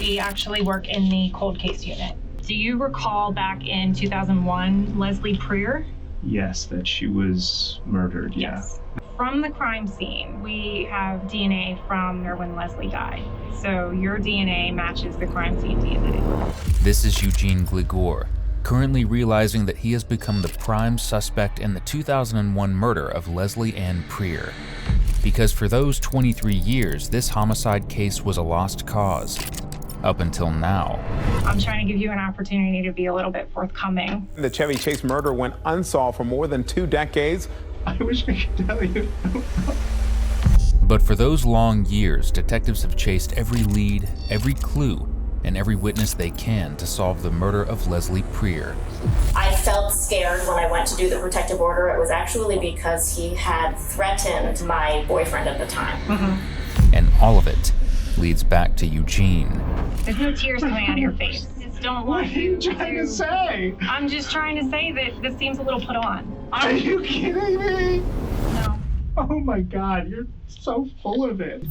We actually work in the cold case unit. Do you recall back in 2001, Leslie Preer? Yes, that she was murdered, yeah. Yes. From the crime scene, we have DNA from her when Leslie died. So your DNA matches the crime scene DNA. This is Eugene Gligor, currently realizing that he has become the prime suspect in the 2001 murder of Leslie Ann Preer. Because for those 23 years, this homicide case was a lost cause. Up until now. I'm trying to give you an opportunity to be a little bit forthcoming. The Chevy Chase murder went unsolved for more than 2 decades. I wish I could tell you. But for those long years, detectives have chased every lead, every clue, and every witness they can to solve the murder of Leslie Preer. I felt scared when I went to do the protective order. It was actually because he had threatened my boyfriend at the time. And all of it leads back to Eugene. There's no tears coming out of your face. Just don't want What are you trying to say? I'm just trying to say that this seems a little put on. Are you kidding me? No. Oh my God, you're so full of it.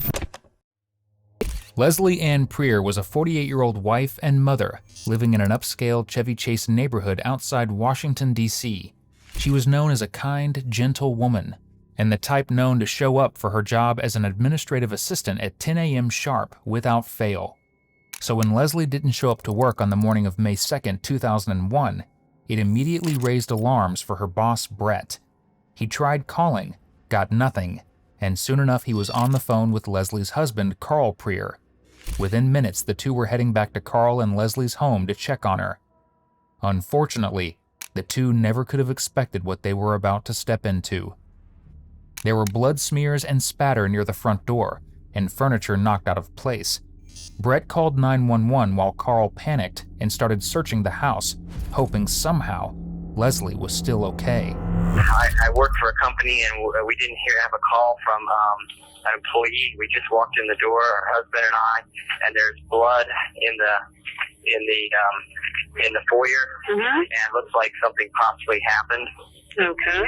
Leslie Ann Preer was a 48-year-old wife and mother living in an upscale Chevy Chase neighborhood outside Washington, D.C. She was known as a kind, gentle woman, and the type known to show up for her job as an administrative assistant at 10 a.m. sharp without fail. So when Leslie didn't show up to work on the morning of May 2nd, 2001, it immediately raised alarms for her boss, Brett. He tried calling, got nothing, and soon enough he was on the phone with Leslie's husband, Carl Preer. Within minutes, the two were heading back to Carl and Leslie's home to check on her. Unfortunately, the two never could have expected what they were about to step into. There were blood smears and spatter near the front door, and furniture knocked out of place. Brett called 911 while Carl panicked and started searching the house, hoping somehow Leslie was still okay. I work for a company and we didn't have a call from an employee. We just walked in the door, our husband and I, and there's blood in the foyer, and it looks like something possibly happened. Okay.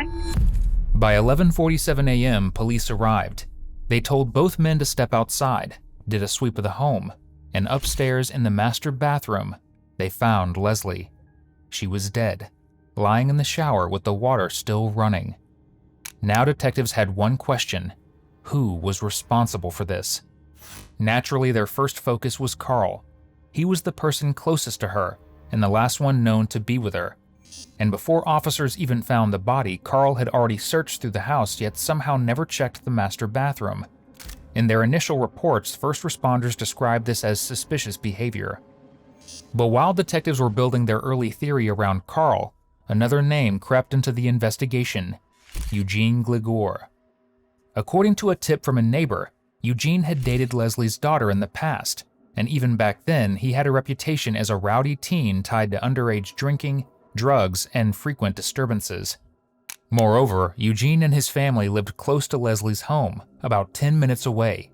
By 11:47 a.m., police arrived. They told both men to step outside, did a sweep of the home, and upstairs in the master bathroom, they found Leslie. She was dead, lying in the shower with the water still running. Now detectives had one question: who was responsible for this? Naturally, their first focus was Carl. He was the person closest to her and the last one known to be with her. And before officers even found the body, Carl had already searched through the house, yet somehow never checked the master bathroom. In their initial reports, first responders described this as suspicious behavior. But while detectives were building their early theory around Carl, another name crept into the investigation: Eugene Gligor. According to a tip from a neighbor, Eugene had dated Leslie's daughter in the past, and even back then he had a reputation as a rowdy teen tied to underage drinking, drugs, and frequent disturbances. Moreover, Eugene and his family lived close to Leslie's home, about 10 minutes away.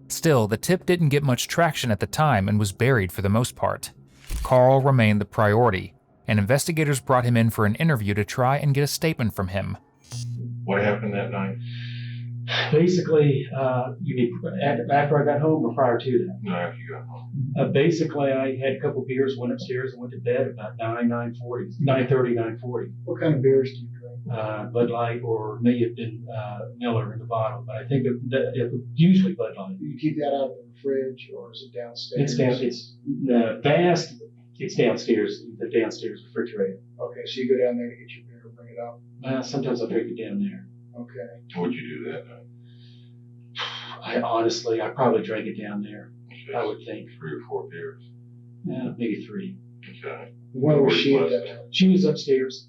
Still, the tip didn't get much traction at the time and was buried for the most part. Carl remained the priority, and investigators brought him in for an interview to try and get a statement from him. What happened that night? Basically, you mean after I got home or prior to that? No, after you got home. Basically, I had a couple beers, went upstairs, and went to bed about 9:40. What kind of beers do you drink? Bud Light, or may have been Miller in the bottle, but I think it usually Bud Light. Do you keep that out of the fridge, or is it downstairs? It's downstairs, the downstairs refrigerator. Okay, so you go down there to get your beer and bring it up? Sometimes I'll drink it down there. Okay. What'd you do that night? I probably drank it down there. Okay. I would think 3 or 4 beers. Maybe 3. Okay. Where was she at that time? She was upstairs.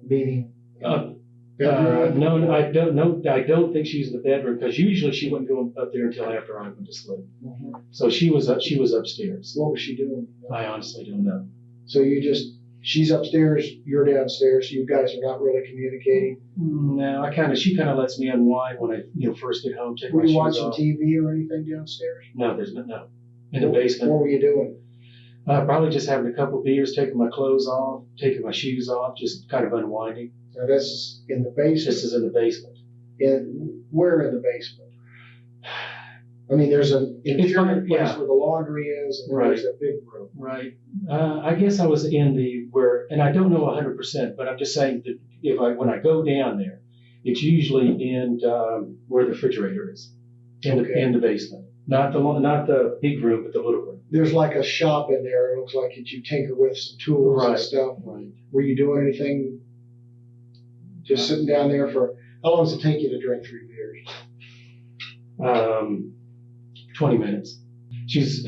Meaning? No, I don't think she's in the bedroom, because usually she wouldn't go up there until after I went to sleep. Mm-hmm. So she was upstairs. What was she doing? I honestly don't know. So she's upstairs, you're downstairs, so you guys are not really communicating? No, she kind of lets me unwind when I first get home. Were you watching TV or anything downstairs? No, no. In the basement. What were you doing? Probably just having a couple beers, taking my clothes off, taking my shoes off, just kind of unwinding. Now this is in the basement? This is in the basement. Where in the basement? I mean, there's an interior place yeah. where the laundry is, and then there's that big room. Right. I guess I was in and I don't know 100%, but I'm just saying that when I go down there, it's usually in where the refrigerator is, in the basement. Not the big room, but the little room. There's like a shop in there. It looks like that you tinker with some tools and stuff. Right. Were you doing anything? Just sitting down there for how long does it take you to drink 3 beers? 20 minutes. She's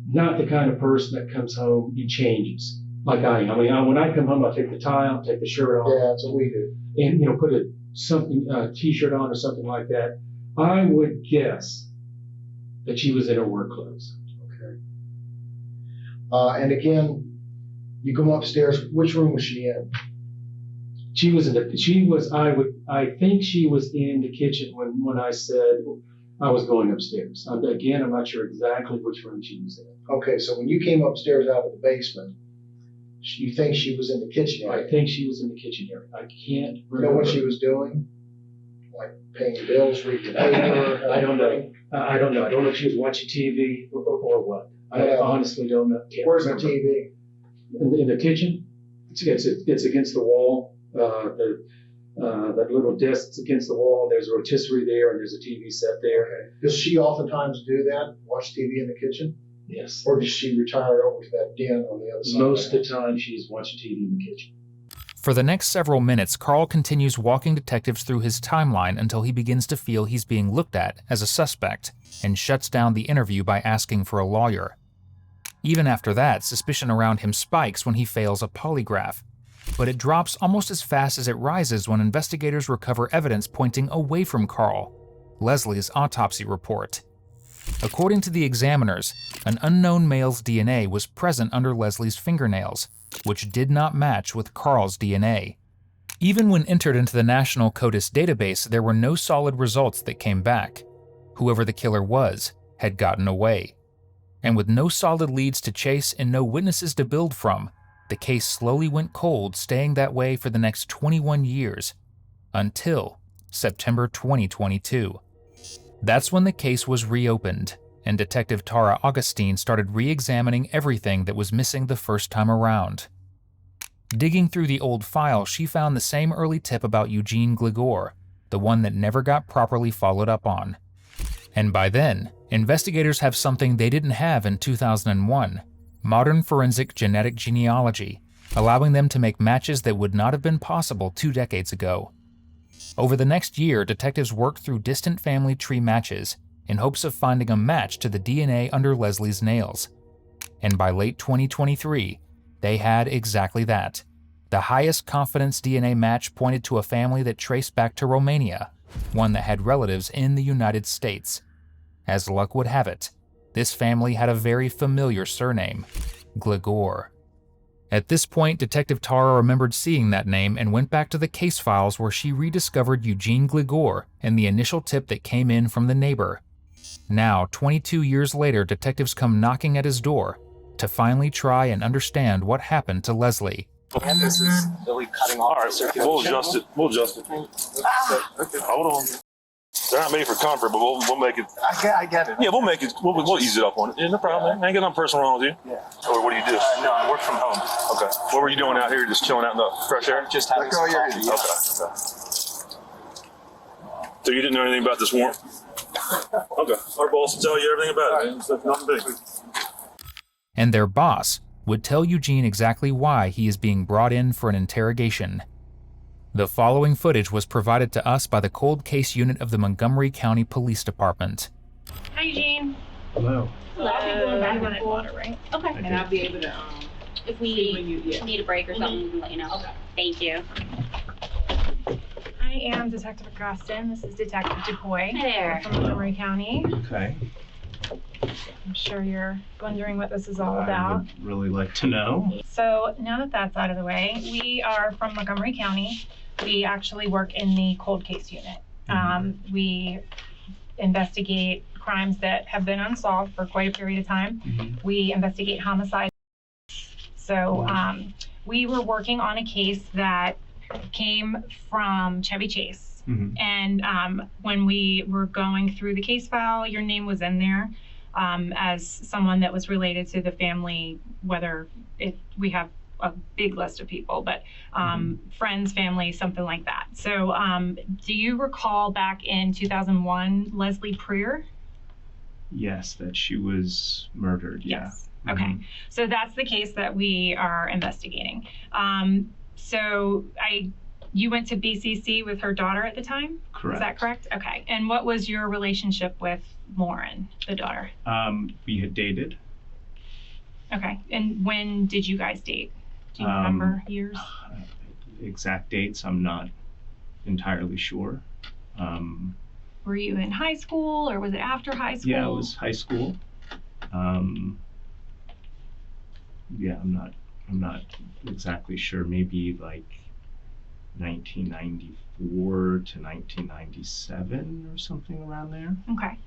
not the kind of person that comes home and changes like I am. I mean, when I come home, I take the tie off, take the shirt off. Yeah, that's what we do. And put a t-shirt on or something like that. I would guess that she was in her work clothes. Okay. And again, you go upstairs. Which room was she in? I think she was in the kitchen when I said I was going upstairs. Again, I'm not sure exactly which room she was in. Okay, so when you came upstairs out of the basement, you think she was in the kitchen area? I think she was in the kitchen area. I can't remember. You know what she was doing? Like paying bills, reading the paper? I don't know. I don't know. I don't know if she was watching TV or what. I honestly don't know. Where's the TV? In the kitchen. It's against the wall. That little desk that's against the wall. There's a rotisserie there, and there's a TV set there. Okay. Does she oftentimes do that? Watch TV in the kitchen? Yes. Or does she retire over to that den on the other side? Most of the time, she's watching TV in the kitchen. For the next several minutes, Carl continues walking detectives through his timeline until he begins to feel he's being looked at as a suspect and shuts down the interview by asking for a lawyer. Even after that, suspicion around him spikes when he fails a polygraph, but it drops almost as fast as it rises when investigators recover evidence pointing away from Carl, Leslie's autopsy report. According to the examiners, an unknown male's DNA was present under Leslie's fingernails, which did not match with Carl's DNA. Even when entered into the National CODIS database, there were no solid results that came back. Whoever the killer was had gotten away. And with no solid leads to chase and no witnesses to build from, the case slowly went cold, staying that way for the next 21 years, until September 2022. That's when the case was reopened, and Detective Tara Augustine started re-examining everything that was missing the first time around. Digging through the old file, she found the same early tip about Eugene Gligor, the one that never got properly followed up on. And by then, investigators have something they didn't have in 2001, modern forensic genetic genealogy, allowing them to make matches that would not have been possible 2 decades ago. Over the next year, detectives worked through distant family tree matches in hopes of finding a match to the DNA under Leslie's nails. And by late 2023, they had exactly that. The highest confidence DNA match pointed to a family that traced back to Romania, one that had relatives in the United States. As luck would have it, this family had a very familiar surname, Gligor. At this point, Detective Tara remembered seeing that name and went back to the case files where she rediscovered Eugene Gligor and the initial tip that came in from the neighbor. Now, 22 years later, detectives come knocking at his door to finally try and understand what happened to Leslie. And this is really cutting off our circulation. We'll adjust it. We'll adjust it. Okay, hold on. They're not made for comfort, but we'll make it. I get it. Yeah, we'll make it. We'll ease it up on it. Yeah, no problem. I ain't got nothing personal wrong with you. Yeah. Or what do you do? No, I work from home. Okay. What were you doing out here? Just chilling out in the fresh air? Just having some coffee. Yeah. Okay. So you didn't know anything about this warrant? Okay. Our boss will tell you everything about it. Man. It's nothing big. And their boss would tell Eugene exactly why he is being brought in for an interrogation. The following footage was provided to us by the Cold Case Unit of the Montgomery County Police Department. Hi, Eugene. Hello. I'll be going back on water, right? Okay. And I'll be able to, If we need a break or something, we can let you know. Okay. Thank you. I am Detective Augustine. This is Detective DuPoy. Hi there. From Montgomery County. Okay. I'm sure you're wondering what this is all I about. would really like to know. So now that that's out of the way, we are from Montgomery County. We actually work in the cold case unit. We investigate crimes that have been unsolved for quite a period of time. We investigate homicides. So we were working on a case that came from Chevy Chase. And when we were going through the case file, your name was in there as someone that was related to the family, whether we have a big list of people, but friends, family, something like that. So do you recall back in 2001, Leslie Preer? Yes, that she was murdered. Yes. Yeah. Okay. So that's the case that we are investigating. So you went to BCC with her daughter at the time? Correct. Is that correct? Okay. And what was your relationship with Lauren, the daughter? We had dated. Okay. And when did you guys date? Do you remember years? Exact dates, I'm not entirely sure. Were you in high school or was it after high school? Yeah, it was high school. Yeah, I'm not exactly sure. Maybe like 1994 to 1997 or something around there. Okay.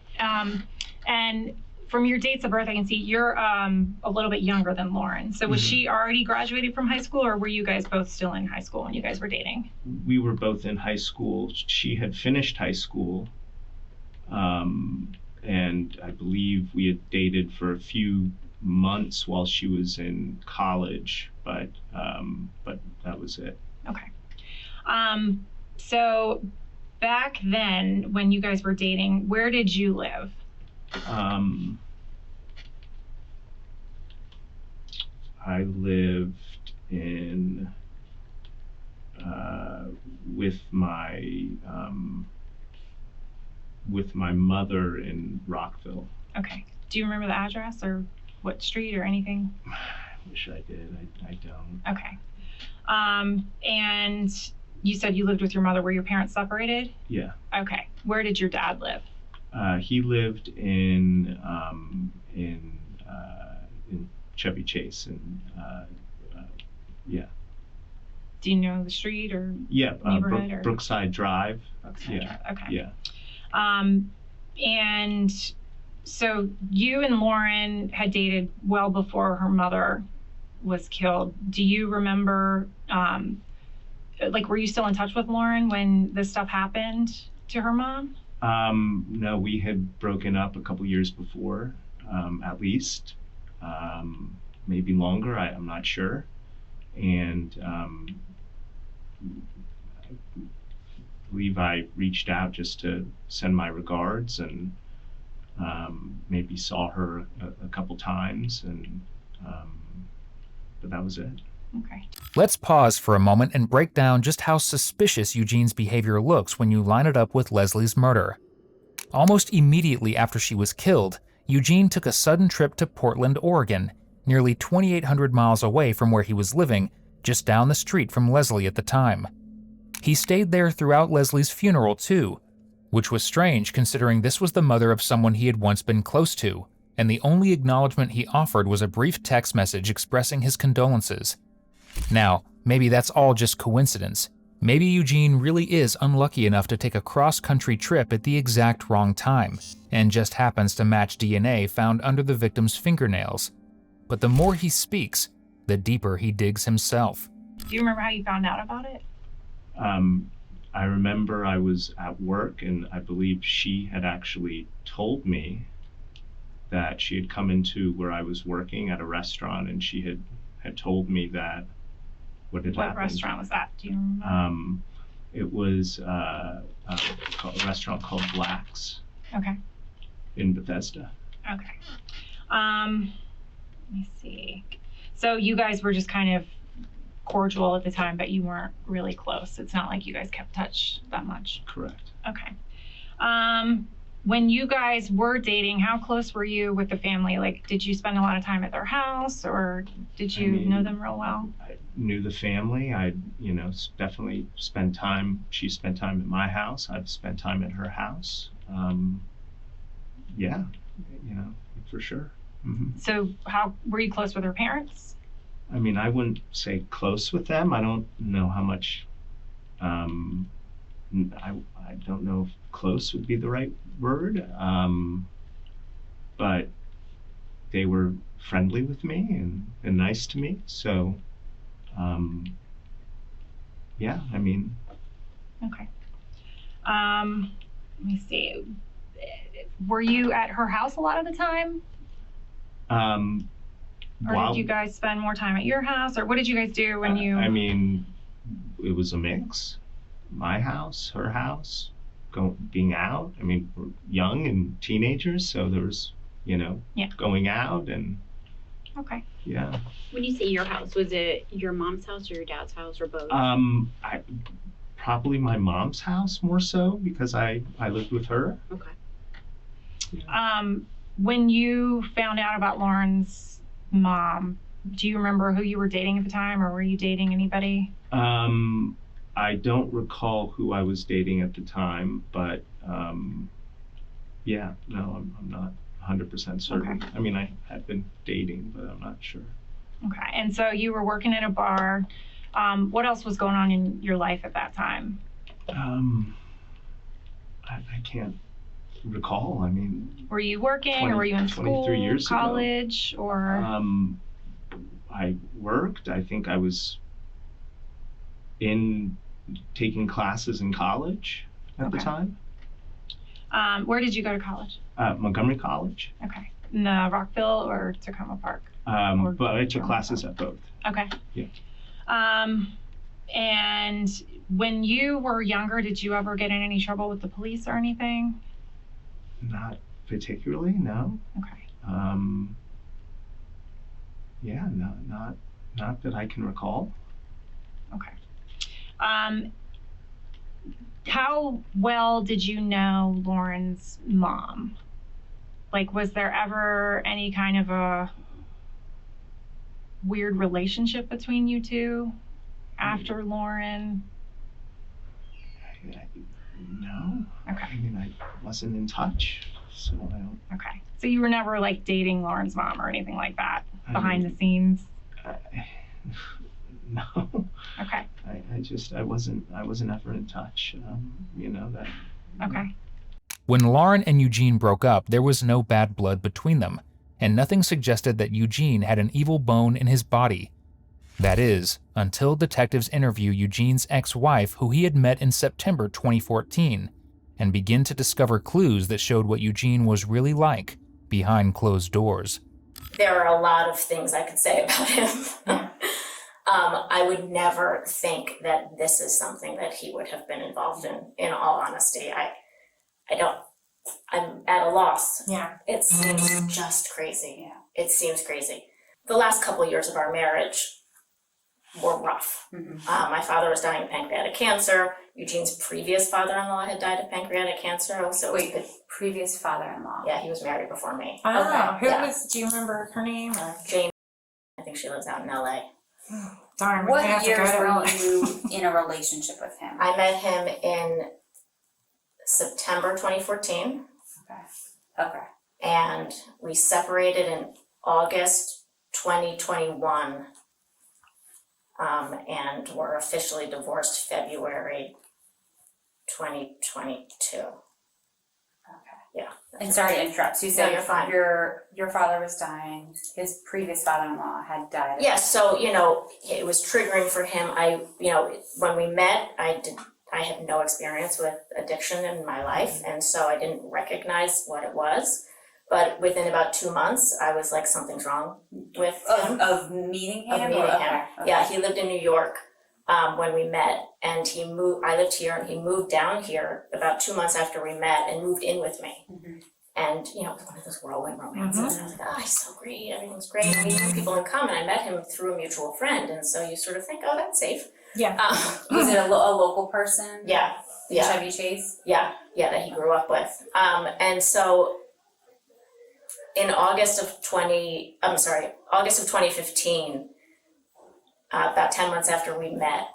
And from your dates of birth, I can see you're a little bit younger than Lauren. So was she already graduated from high school, or were you guys both still in high school when you guys were dating? We were both in high school. She had finished high school. And I believe we had dated for a few months while she was in college, but that was it. Okay. So back then, when you guys were dating, where did you live? I lived in with my mother in Rockville. Okay. Do you remember the address or what street or anything? I wish I did. I don't. Okay. And you said you lived with your mother. Were your parents separated? Yeah. Okay. Where did your dad live? He lived in Chevy Chase, and yeah. Do you know the street or Yeah, neighborhood or Brookside Drive. Brookside Yeah. Drive? Okay. Yeah. And so you and Lauren had dated well before her mother was killed. Do you remember, were you still in touch with Lauren when this stuff happened to her mom? No, we had broken up a couple years before, at least, maybe longer. I'm not sure. And I believe I reached out just to send my regards, and maybe saw her a couple times, and but that was it. Okay. Let's pause for a moment and break down just how suspicious Eugene's behavior looks when you line it up with Leslie's murder. Almost immediately after she was killed, Eugene took a sudden trip to Portland, Oregon, nearly 2,800 miles away from where he was living, just down the street from Leslie at the time. He stayed there throughout Leslie's funeral too, which was strange considering this was the mother of someone he had once been close to, and the only acknowledgement he offered was a brief text message expressing his condolences. Now, maybe that's all just coincidence. Maybe Eugene really is unlucky enough to take a cross-country trip at the exact wrong time, and just happens to match DNA found under the victim's fingernails. But the more he speaks, the deeper he digs himself. Do you remember how you found out about it? I remember I was at work, and I believe she had actually told me that she had come into where I was working at a restaurant, and she had told me that what had happened. What restaurant was that? Do you remember? It was a restaurant called Black's. Okay. In Bethesda. Okay. Let me see. So you guys were just kind of cordial at the time, but you weren't really close. It's not like you guys kept touch that much. Correct. Okay. When you guys were dating, how close were you with the family? Like, did you spend a lot of time at their house, or did you know them real well? I knew the family. I, definitely spent time. She spent time at my house. I've spent time at her house. Yeah, for sure. Mm-hmm. So how were you close with her parents? I mean, I wouldn't say close with them. I don't know how much, I don't know if close would be the right word, but they were friendly with me and nice to me. So, yeah, I mean. Okay. Let me see. Were you at her house a lot of the time? Or did you guys spend more time at your house? Or what did you guys do when you... I mean, it was a mix. My house, her house, being out. I mean, we're young and teenagers, so there was, going out and... Okay. Yeah. When you say your house, was it your mom's house or your dad's house or both? Probably my mom's house more so because I lived with her. Okay. Yeah. When you found out about Lauren's mom, do you remember who you were dating at the time, or were you dating anybody? I don't recall who I was dating at the time, but yeah, no, I'm not 100% certain. Okay. I mean, I had been dating, but I'm not sure. Okay, and so you were working at a bar. What else was going on in your life at that time? I can't recall. I mean, were you working, or were you in school, 23 years college, ago. or? I worked. I think I was taking classes in college at the time. Where did you go to college? Montgomery College. Okay. In Rockville or Tacoma Park? But I took classes at both. Okay. Yeah. And when you were younger, did you ever get in any trouble with the police or anything? Not particularly, no. Okay. Yeah, not that I can recall. Okay. How well did you know Lauren's mom? Like, was there ever any kind of a weird relationship between you two after Lauren? No. Okay. I mean, I wasn't in touch, so I don't... Okay. So you were never, like, dating Lauren's mom or anything like that behind the scenes? No. Okay. I wasn't ever in touch. That. Okay. When Lauren and Eugene broke up, there was no bad blood between them, and nothing suggested that Eugene had an evil bone in his body. That is, until detectives interview Eugene's ex-wife, who he had met in September 2014, and begin to discover clues that showed what Eugene was really like behind closed doors. There are a lot of things I could say about him. I would never think that this is something that he would have been involved in all honesty. I'm at a loss. Yeah. It's just crazy. Yeah. It seems crazy. The last couple of years of our marriage were rough. Mm-hmm. My father was dying of pancreatic cancer. Eugene's previous father-in-law had died of pancreatic cancer. So the previous father-in-law? Yeah, he was married before me. Oh, okay. Who was, do you remember her name? Or? Jane. I think she lives out in LA. Darn, what years were you in a relationship with him? I met him in September 2014. Okay. And we separated in August 2021. And were officially divorced February 2022. Okay. Yeah. And sorry to interrupt. So you said you're fine. Your father was dying. His previous father-in-law had died. Yes. So it was triggering for him. When we met, I had no experience with addiction in my life, and so I didn't recognize what it was. But within about 2 months, I was like, something's wrong with him. Of meeting him? Of meeting him. Okay. Yeah, he lived in New York when we met, and he moved. I lived here, and he moved down here about 2 months after we met, and moved in with me. Mm-hmm. And it was one of those whirlwind romances. Mm-hmm. And I was like, oh, he's so great. Everything's great. We knew people in common. I met him through a mutual friend, and so you sort of think, oh, that's safe. Yeah. Was it a local person? Yeah. Yeah. Chevy Chase? Yeah. Yeah, that he grew up with. And so in August of 2015, about 10 months after we met,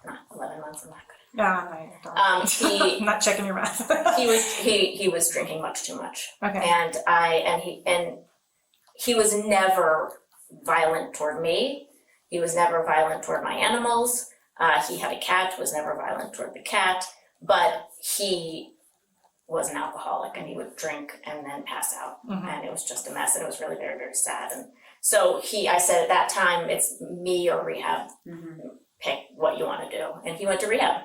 not 11 months, I'm not good. No, I'm not checking your math. he was drinking much too much. Okay. And he was never violent toward me. He was never violent toward my animals. He had a cat, was never violent toward the cat, but he was an alcoholic, and he would drink and then pass out. Mm-hmm. And it was just a mess, and it was really very, very sad. And so I said at that time, it's me or rehab. Mm-hmm. pick what you want to do. And he went to rehab.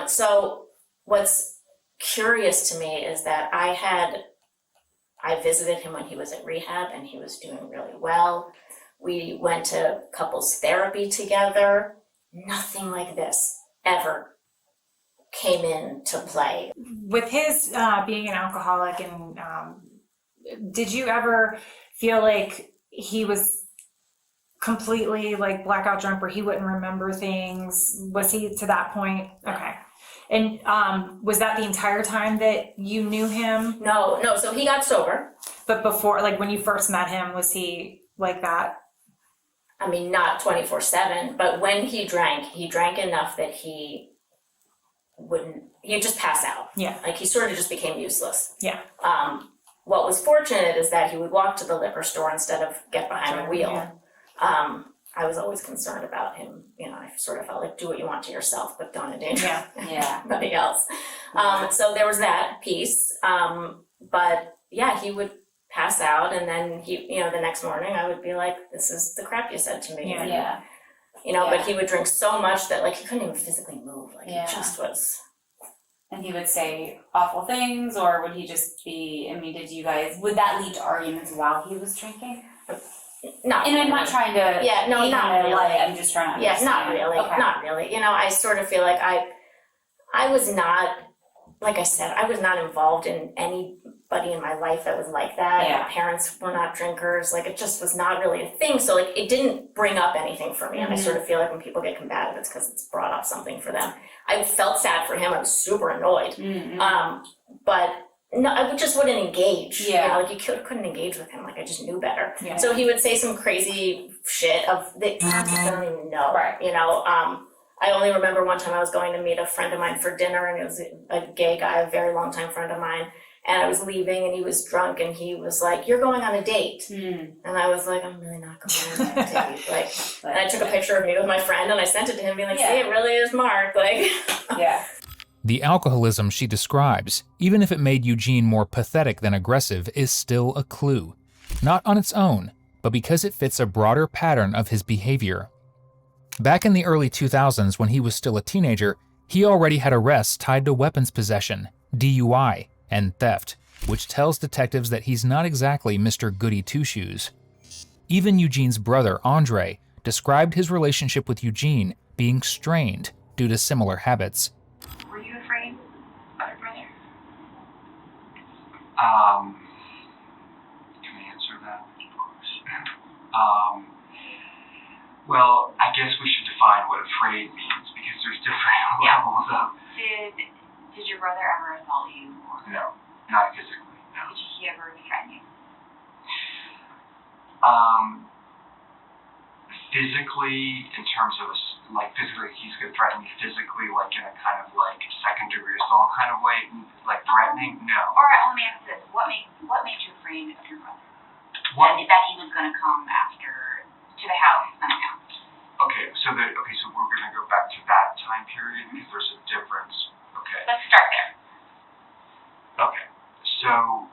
So what's curious to me is that I visited him when he was at rehab and he was doing really well. We went to couples therapy together. Nothing like this ever came into play. With his being an alcoholic, and did you ever feel like he was completely like blackout drunk where he wouldn't remember things? Was he to that point? Okay. And was that the entire time that you knew him? No, so he got sober. But before, like when you first met him, was he like that? I mean, not 24/7, but when he drank enough that he'd just pass out. Yeah. Like he sort of just became useless. Yeah. What was fortunate is that he would walk to the liquor store instead of get behind the wheel. Yeah. I was always concerned about him. You know, I sort of felt like do what you want to yourself, but don't endanger anybody else. So there was that piece. But yeah, he would pass out, and then the next morning I would be like, this is the crap you said to me. Yeah. But he would drink so much that like he couldn't even physically move. Like he just was. And he would say awful things, or would he just be, would that lead to arguments while he was drinking? Not And I'm not trying to. Yeah, no, not really. I'm just trying to understand. Not really. Okay. Not really. I sort of feel like I was not, like I said, I was not involved in anybody in my life that was like that. Yeah. My parents were not drinkers. Like it just was not really a thing. So like it didn't bring up anything for me. And I sort of feel like when people get combative, it's because it's brought up something for them. I felt sad for him. I was super annoyed. But no, I just wouldn't engage. Yeah. Like you couldn't engage with him. Like I just knew better. Yeah. So he would say some crazy shit that I don't even know. Right. I only remember one time I was going to meet a friend of mine for dinner, and it was a gay guy, a very long time friend of mine. And I was leaving, and he was drunk, and he was like, "You're going on a date." And I was like, "I'm really not going on a date." And I took a picture of me with my friend, and I sent it to him, being like, "See, it really is Mark." Like, Yeah. The alcoholism she describes, even if it made Eugene more pathetic than aggressive, is still a clue. Not on its own, but because it fits a broader pattern of his behavior. Back in the early 2000s, when he was still a teenager, he already had arrests tied to weapons possession, DUI, and theft, which tells detectives that he's not exactly Mr. Goody Two-Shoes. Even Eugene's brother, Andre, described his relationship with Eugene being strained due to similar habits. Were you afraid of your brother? Can I answer that? Of course. Well, I guess we should define what afraid means, because there's different levels of... Did your brother ever assault you? Or No, not physically, no. did he ever threaten you? Physically, in terms of, physically, he's going to threaten me physically, like in a kind of, second-degree assault kind of way, like threatening? No. Or let me ask this, what made you afraid of your brother? That he was going to come to the house unannounced? Okay, so we're going to go back to that time period, because there's a difference. Okay. Let's start there. Okay, so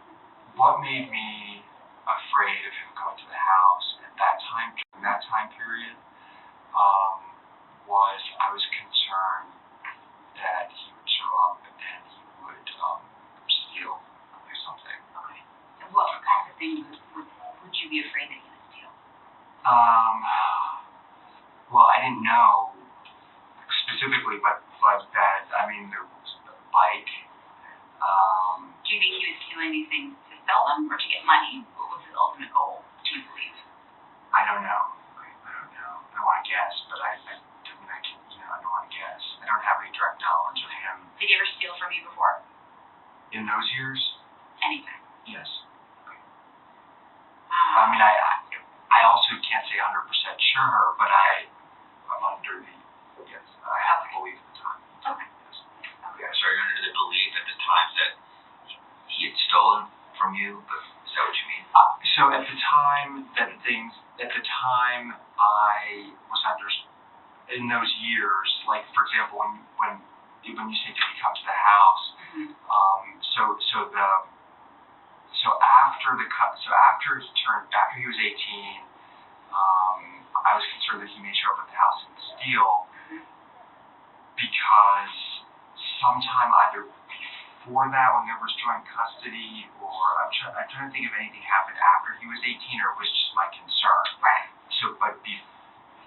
what made me afraid of him coming to the house at that time, during that time period, was I was concerned that he would show up and he would steal or something. Okay. So what kinds of things would you be afraid that he would steal? Well, I didn't know specifically, but that, there was a bike. Do you think he was stealing these things to sell them or to get money? What was his ultimate goal, do you believe? I don't know. I don't want to guess, but I don't want to guess. I don't have any direct knowledge of him. Did he ever steal from you before? In those years? Anything? Yes. I also can't say 100% sure, but I'm under the, yes, I have to believe at the time. Okay. Yes. Yeah, so you're under the belief at the time that he had stolen from you, but is that what you mean? So at the time I was under, in those years, like for example, when you say did he come to the house, after he was 18, I was concerned that he may show up at the house and steal, because sometime either before that, when there was joint custody, or I'm trying to think if anything happened after he was 18, or it was just my concern. Right. So, but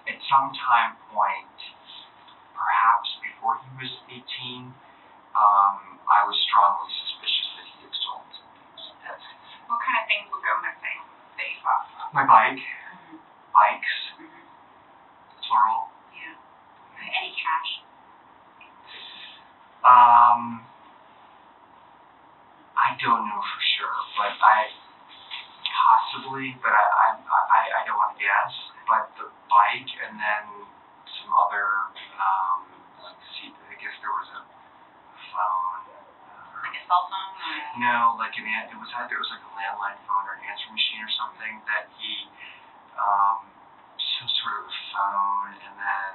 at some time point, perhaps before he was 18, I was strongly suspicious that he had stolen some things. What kind of things would go missing that you thought? My bike, bikes, plural. Yeah. Any cash? I don't know for sure, but possibly, but I don't want to guess. But the bike and then some other, let's see, I guess there was a phone. Like a cell phone? No, like it was like a landline phone or an answering machine or something that he, some sort of a phone, and then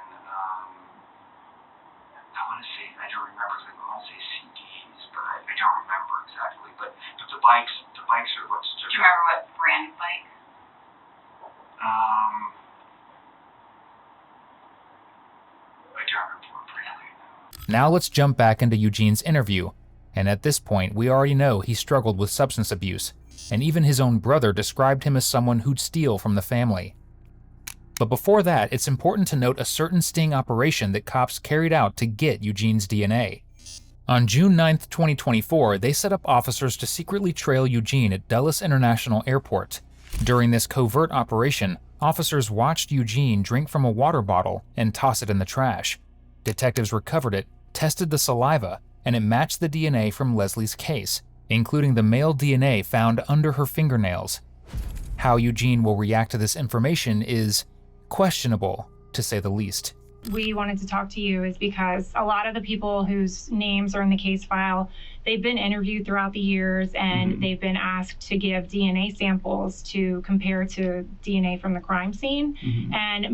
I don't remember exactly. I want to say CDs, but I don't remember exactly. But the bikes are what's. Do you remember what brand of bike? I don't remember what brand. Now let's jump back into Eugene's interview, and at this point we already know he struggled with substance abuse, and even his own brother described him as someone who'd steal from the family. But before that, it's important to note a certain sting operation that cops carried out to get Eugene's DNA. On June 9, 2024, they set up officers to secretly trail Eugene at Dulles International Airport. During this covert operation, officers watched Eugene drink from a water bottle and toss it in the trash. Detectives recovered it, tested the saliva, and it matched the DNA from Leslie's case, including the male DNA found under her fingernails. How Eugene will react to this information is questionable, to say the least. We wanted to talk to you is because a lot of the people whose names are in the case file, they've been interviewed throughout the years, and they've been asked to give DNA samples to compare to DNA from the crime scene. And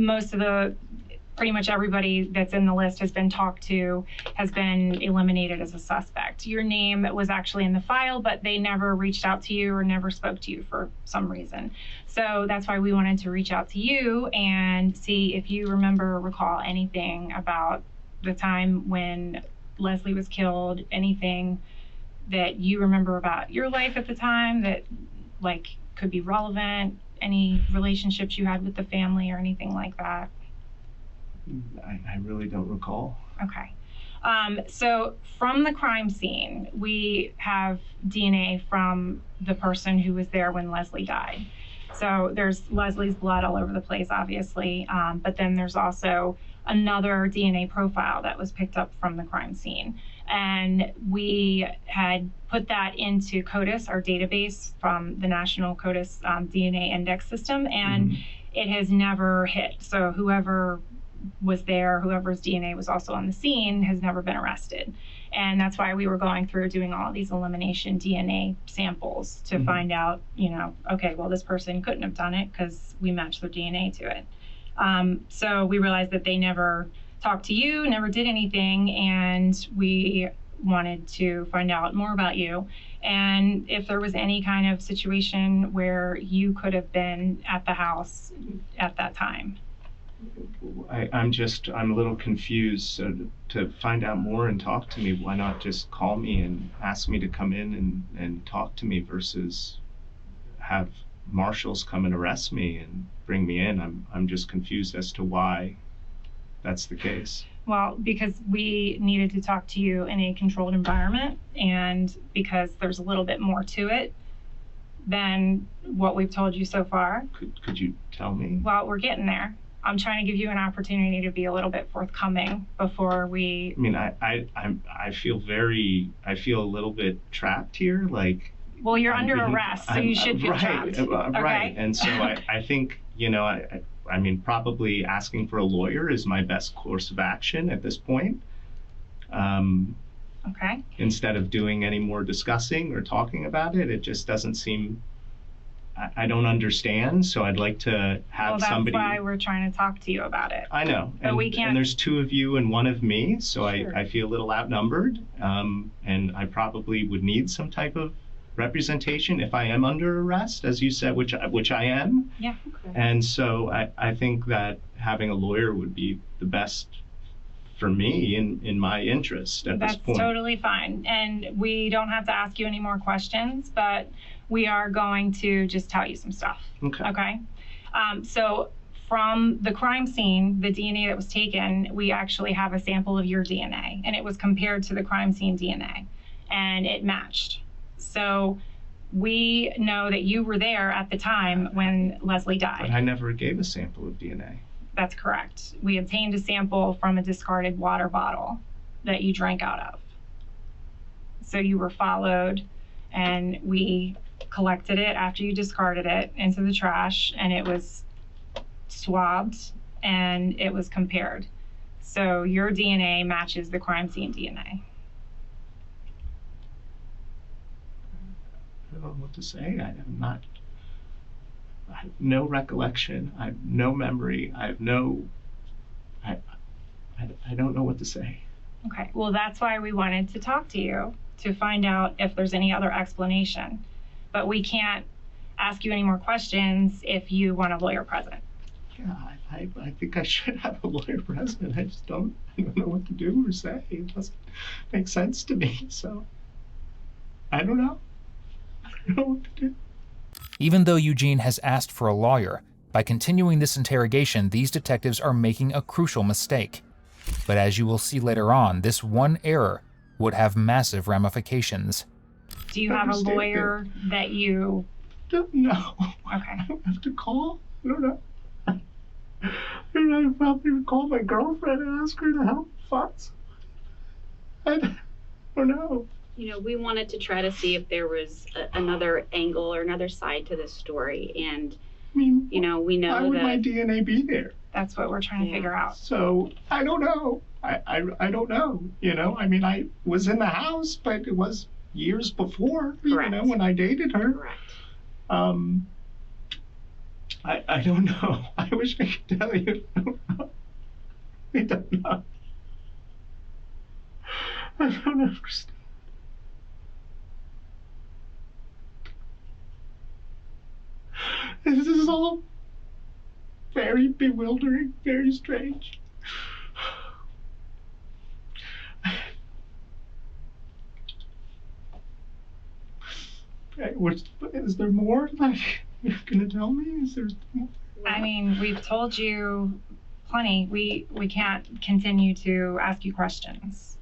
pretty much everybody that's in the list has been talked to, has been eliminated as a suspect. Your name was actually in the file, but they never reached out to you or never spoke to you for some reason. So that's why we wanted to reach out to you and see if you remember or recall anything about the time when Leslie was killed, anything that you remember about your life at the time that could be relevant, any relationships you had with the family or anything like that. I really don't recall. Okay. So from the crime scene, we have DNA from the person who was there when Leslie died. So there's Leslie's blood all over the place, obviously, but then there's also another DNA profile that was picked up from the crime scene. And we had put that into CODIS, our database from the National CODIS DNA Index System, and it has never hit. So whoever was there, whoever's DNA was also on the scene, has never been arrested. And that's why we were going through doing all these elimination DNA samples to find out, okay, well, this person couldn't have done it because we matched their DNA to it. So we realized that they never talked to you, never did anything, and we wanted to find out more about you. And if there was any kind of situation where you could have been at the house at that time. I'm a little confused. To find out more and talk to me, why not just call me and ask me to come in and talk to me versus have marshals come and arrest me and bring me in? I'm just confused as to why that's the case. Well, because we needed to talk to you in a controlled environment, and because there's a little bit more to it than what we've told you so far. Could you tell me? Well, we're getting there. I'm trying to give you an opportunity to be a little bit forthcoming before we. I mean, I feel a little bit trapped here. Well, you're under arrest, so you should feel trapped. Right. And so I think, I mean, probably asking for a lawyer is my best course of action at this point. Okay. Instead of doing any more discussing or talking about it, it just doesn't seem. I don't understand, so I'd like to have somebody. Well, that's why we're trying to talk to you about it. I know, but we can't. And there's two of you and one of me, so Sure. I feel a little outnumbered, and I probably would need some type of representation if I am under arrest, as you said, which I am. Yeah. And so I think that having a lawyer would be the best for me in my interest at this point. That's totally fine. And we don't have to ask you any more questions, but we are going to just tell you some stuff. Okay. So from the crime scene, the DNA that was taken, we actually have a sample of your DNA, and it was compared to the crime scene DNA, and it matched. So we know that you were there at the time when Leslie died. But I never gave a sample of DNA. That's correct. We obtained a sample from a discarded water bottle that you drank out of. So you were followed, and we collected it after you discarded it into the trash, and it was swabbed and it was compared. So your DNA matches the crime scene DNA. I don't know what to say. I have no recollection. I have no memory. I don't know what to say. Okay, well, that's why we wanted to talk to you, to find out if there's any other explanation. But we can't ask you any more questions if you want a lawyer present. Yeah, I think I should have a lawyer present. I don't know what to do or say. It doesn't make sense to me. So I don't know. I don't know what to do. Even though Eugene has asked for a lawyer, by continuing this interrogation, these detectives are making a crucial mistake. But as you will see later on, this one error would have massive ramifications. Do you have a lawyer that you... No. Okay. I don't have to call. I don't know. I probably call my girlfriend and ask her to help funds. I don't know. You know, we wanted to try to see if there was another angle or another side to this story. And, I mean, you know, we know why would that... my DNA be there? That's what we're trying to figure out. So, I don't know. I don't know, you know? I mean, I was in the house, but it was years before, Correct. you know, when I dated her. Correct. I don't know. I wish I could tell you. I don't know. I don't understand. This is all very bewildering, very strange. Is there more? Like, you're gonna tell me? Is there more? I mean, we've told you plenty. We can't continue to ask you questions.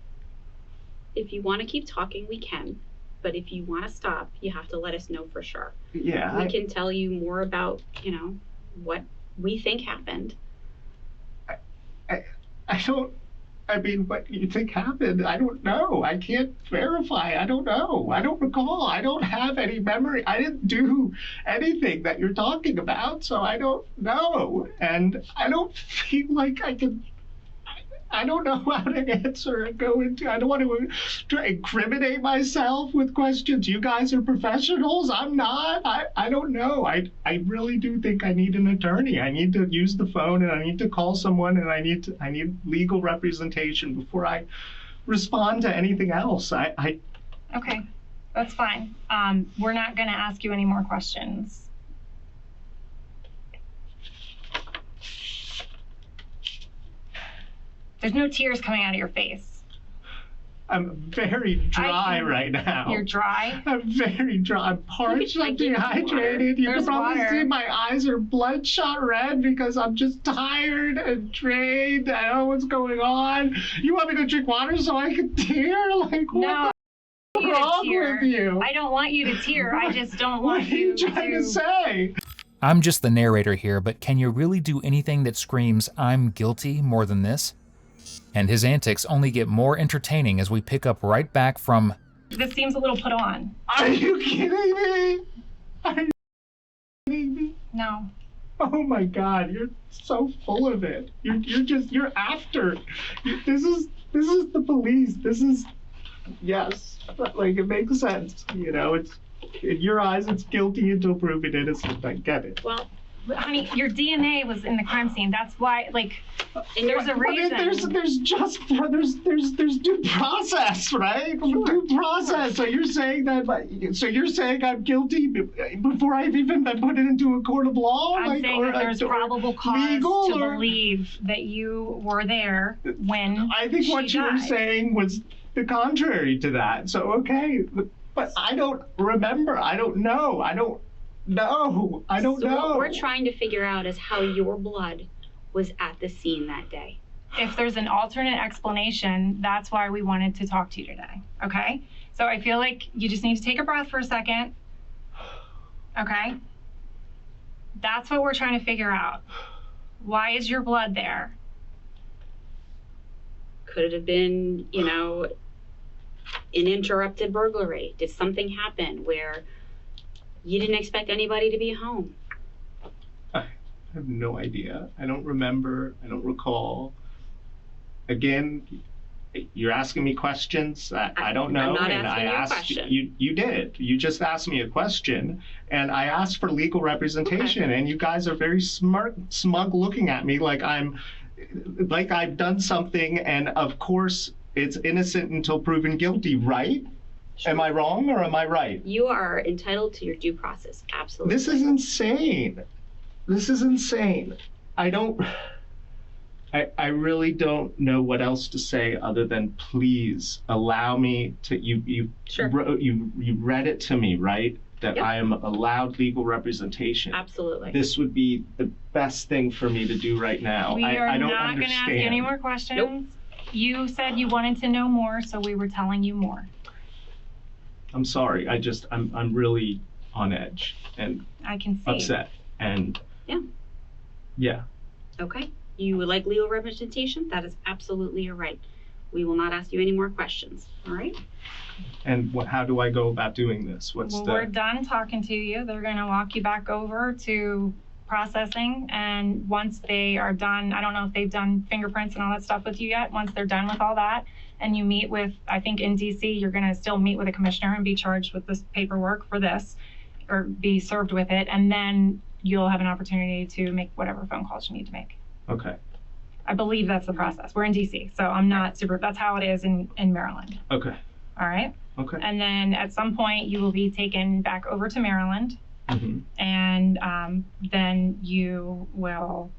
If you want to keep talking, we can. But if you want to stop, you have to let us know for sure. Yeah. We can tell you more about, you know, what we think happened. I don't, I mean, what you think happened, I don't know. I can't verify. I don't know. I don't recall. I don't have any memory. I didn't do anything that you're talking about, so I don't know. And I don't feel like I can, I don't know how to answer and go into, I don't want to try to incriminate myself with questions. You guys are professionals. I'm not. I don't know. I really do think I need an attorney. I need to use the phone, and I need to call someone, and I need legal representation before I respond to anything else. Okay, that's fine. We're not going to ask you any more questions. There's no tears coming out of your face. I'm very dry right now. You're dry? I'm very dry. I'm parched. I'm dehydrated. You can probably see my eyes are bloodshot red because I'm just tired and drained. I don't know what's going on. You want me to drink water so I can tear? Like, what the wrong with you? I don't want you to tear. I just don't want you to... What are you trying to say? I'm just the narrator here, but can you really do anything that screams, "I'm guilty," more than this? And his antics only get more entertaining as we pick up right back from... This seems a little put on. Are you kidding me? Are you kidding me? No. Oh my God, you're so full of it. You're after. This is the police. This is, yes, like it makes sense. You know, it's, in your eyes, it's guilty until proven innocent. I get it. Well, honey, your DNA was in the crime scene. That's why, like, there's a reason. There's due process, right? Due process. So you're saying I'm guilty before I've even been put into a court of law? I'm saying that there's probable cause to believe that you were there when I think what you were saying was the contrary to that. So, okay. But I don't remember. I don't know. So what we're trying to figure out is how your blood was at the scene that day. If there's an alternate explanation, that's why we wanted to talk to you today, okay? So I feel like you just need to take a breath for a second, okay? That's what we're trying to figure out. Why is your blood there? Could it have been, an interrupted burglary? Did something happen where you didn't expect anybody to be home? I have no idea. I don't remember. I don't recall. Again, you're asking me questions that I don't know. I'm not asking you a question. You did. You just asked me a question, and I asked for legal representation, and you guys are very smug looking at me like I've done something, and of course it's innocent until proven guilty, right? Sure. Am I wrong or am I right? You are entitled to your due process, absolutely. This is insane. I really don't know what else to say other than please allow me to, you read it to me, right? That I am allowed legal representation. Absolutely. This would be the best thing for me to do right now. We are not going to ask any more questions. Nope. You said you wanted to know more, so we were telling you more. I'm sorry. I'm really on edge and I can see. Upset and yeah. Okay. You would like legal representation? That is absolutely your right. We will not ask you any more questions. All right? And how do I go about doing this? We're done talking to you. They're going to walk you back over to processing, and once they are done, I don't know if they've done fingerprints and all that stuff with you yet. Once they're done with all that, and you meet with, I think in DC, you're going to still meet with a commissioner and be charged with this paperwork for this, or be served with it, and then you'll have an opportunity to make whatever phone calls you need to make. Okay. I believe that's the process. We're in DC, so I'm not super, that's how it is in Maryland. Okay. All right? Okay. And then at some point, you will be taken back over to Maryland, and then you will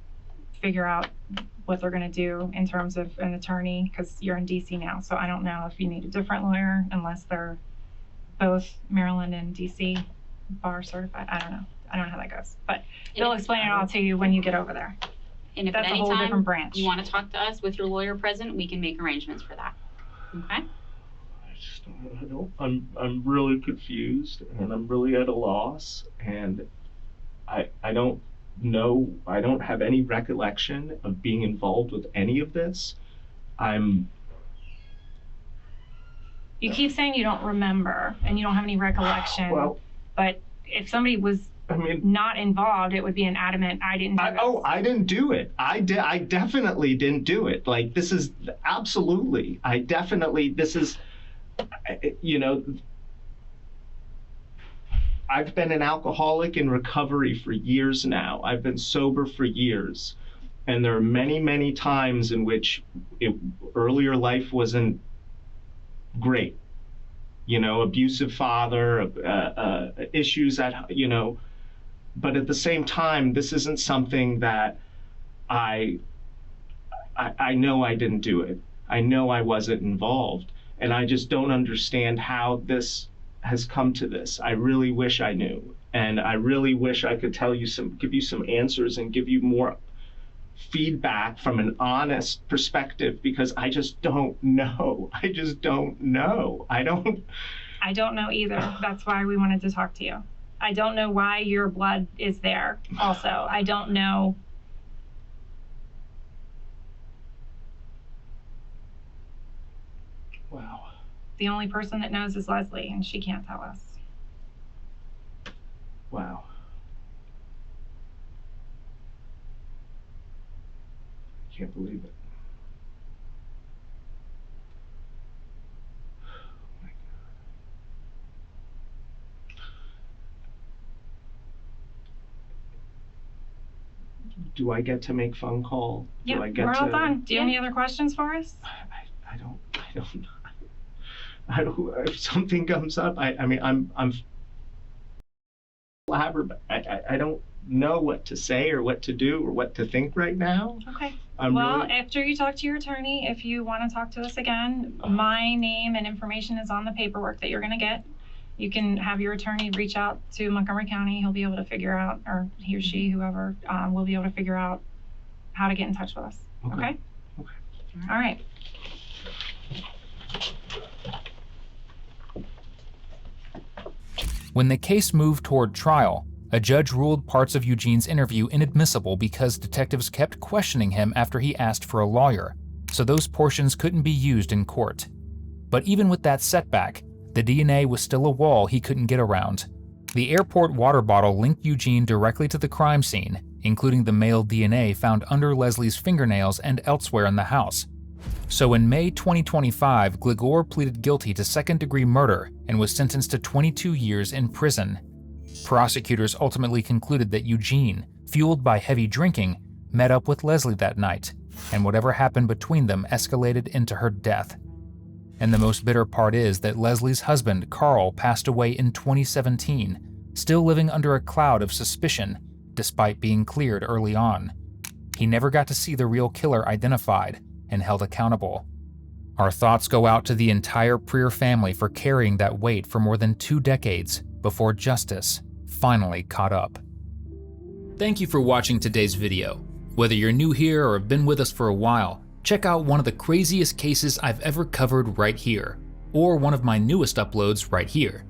figure out what they're going to do in terms of an attorney, because you're in DC now. So I don't know if you need a different lawyer unless they're both Maryland and DC bar certified. I don't know. I don't know how that goes, but they'll explain it all to you when you get over there. And if that's at a any whole time different branch. You want to talk to us with your lawyer present, we can make arrangements for that. Okay? I'm really confused, and I'm really at a loss, and I don't know, I don't have any recollection of being involved with any of this. You keep saying you don't remember and you don't have any recollection, but if somebody was not involved, it would be an adamant, I didn't do it. I didn't do it. I definitely didn't do it. Like, this is absolutely, this is, I've been an alcoholic in recovery for years now. I've been sober for years. And there are many, many times in which earlier life wasn't great. Abusive father, issues that, but at the same time, this isn't something that I know I didn't do it. I know I wasn't involved. And I just don't understand how this has come to this. I really wish I knew. And I really wish I could give you some answers and give you more feedback from an honest perspective, because I just don't know. I don't know either. That's why we wanted to talk to you. I don't know why your blood is there also. I don't know. Wow. The only person that knows is Leslie, and she can't tell us. Wow. I can't believe it. Oh my God. do I get to make phone call? Yeah, Do I get we're all to? done. Do you have any other questions for us? I don't. If something comes up, I mean, I'm flabbergasted. I don't know what to say or what to do or what to think right now. Okay. Well, after you talk to your attorney, if you want to talk to us again, my name and information is on the paperwork that you're going to get. You can have your attorney reach out to Montgomery County. He'll be able to figure out, or he or she, whoever, will be able to figure out how to get in touch with us. Okay? Okay. All right. When the case moved toward trial, a judge ruled parts of Eugene's interview inadmissible because detectives kept questioning him after he asked for a lawyer, so those portions couldn't be used in court. But even with that setback, the DNA was still a wall he couldn't get around. The airport water bottle linked Eugene directly to the crime scene, including the male DNA found under Leslie's fingernails and elsewhere in the house. So in May 2025, Gligor pleaded guilty to second-degree murder and was sentenced to 22 years in prison. Prosecutors ultimately concluded that Eugene, fueled by heavy drinking, met up with Leslie that night, and whatever happened between them escalated into her death. And the most bitter part is that Leslie's husband, Carl, passed away in 2017, still living under a cloud of suspicion, despite being cleared early on. He never got to see the real killer identified and held accountable. Our thoughts go out to the entire Preer family for carrying that weight for more than 2 decades before justice finally caught up. Thank you for watching today's video. Whether you're new here or have been with us for a while, check out one of the craziest cases I've ever covered right here, or one of my newest uploads right here.